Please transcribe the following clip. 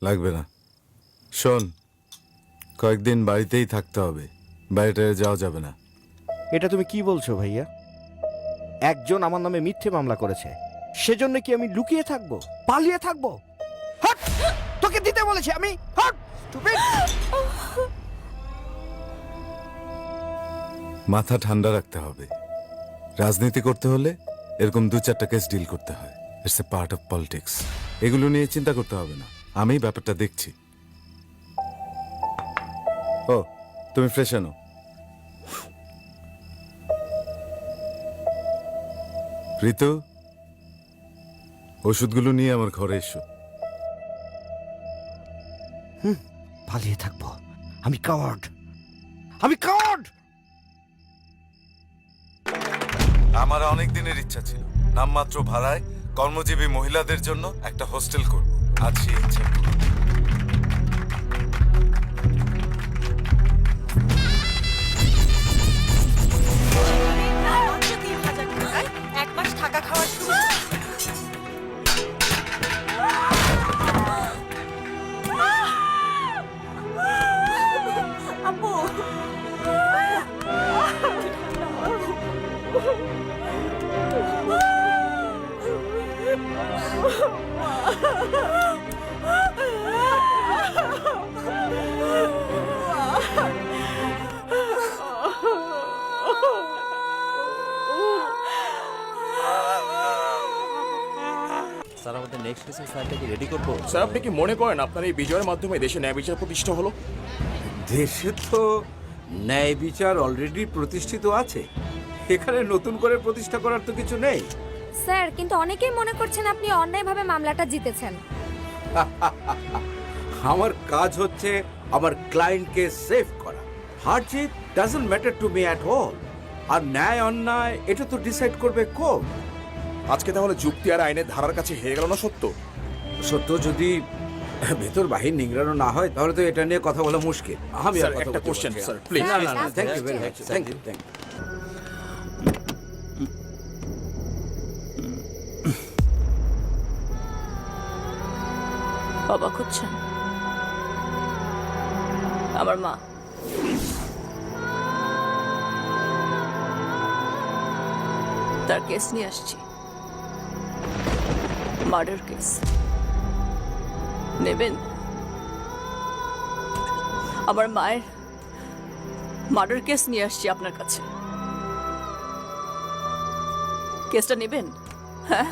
লাগবে না। শোন, কয়েকদিন বাড়িতেই থাকতে হবে, বাইরে যাওয়া যাবে না। এটা তুমি কি বলছো ভাইয়া? একজন আমার নামে মিথ্যে মামলা করেছে, সেজন্য কি আমি লুকিয়ে থাকবো, পালিয়ে থাকবো? হট! তোকে দিতে বলেছি আমি। হট! stupid! মাথা ঠান্ডা রাখতে হবে। রাজনীতি করতে হলে এরকম 2-4টা কেস ডিল করতে হয়। It's a part of politics. এগুলো নিয়ে চিন্তা করতে হবে না, আমি ব্যাপারটা দেখছি। ও, তুমি ফ্রেশ আনো। ঋতু, ওষুধগুলো নিয়ে আমার ঘরে এসো। পালিয়ে থাকবো? আমি কাওয়ার্ড, আমি কাওয়ার্ড। আমার অনেক দিনের ইচ্ছা ছিল নামমাত্র ভাড়ায় কর্মজীবী মহিলাদের জন্য একটা হোস্টেল করব। আজ সেই ইচ্ছা পূরণ। এক মাস থাকা খাওয়ার আব্বু স্যার, আমাদের নেক্সট কেসের ফাইলটাকে রেডি করবো। স্যার, আপনি কি মনে করেন আপনার এই বিজয়ের মাধ্যমে দেশে ন্যায় বিচার প্রতিষ্ঠা হলো? দেশে তো ন্যায় বিচার অলরেডি প্রতিষ্ঠিত আছে, এখানে নতুন করে প্রতিষ্ঠা করার তো কিছু নেই। স্যার, কিন্তু অনেকেই মনে করছেন আপনি অন্যায়ভাবে মামলাটা জিতেছেন। আমার কাজ হচ্ছে আমার ক্লায়েন্টকে সেভ করা। হার জিত doesn't matter to me at all. আর ন্যায় অন্যায় এটা তো ডিসাইড করবে কোর্ট। আজকে তাহলে যুক্তি আর আইনের ধারার কাছে হেরে গেল না সত্য? সত্য যদি ভেতর বাহির নিংড়ানো না হয় তাহলে তো এটা নিয়ে কথা বলা মুশকিল। আমি আর স্যার, কথা একটা বলতে কোশ্চেন পারছি স্যার, না। প্লিজ। না না না, thank you very much, thank you, thank you. অবাক হচ্ছেন? আমার মা তার কেস নিয়ে আসছি, মার্ডার কেস। নেবেন? আমার মায়ের মার্ডার কেস নিয়ে আসছি আপনার কাছে। কেসটা নেবেন? হ্যাঁ।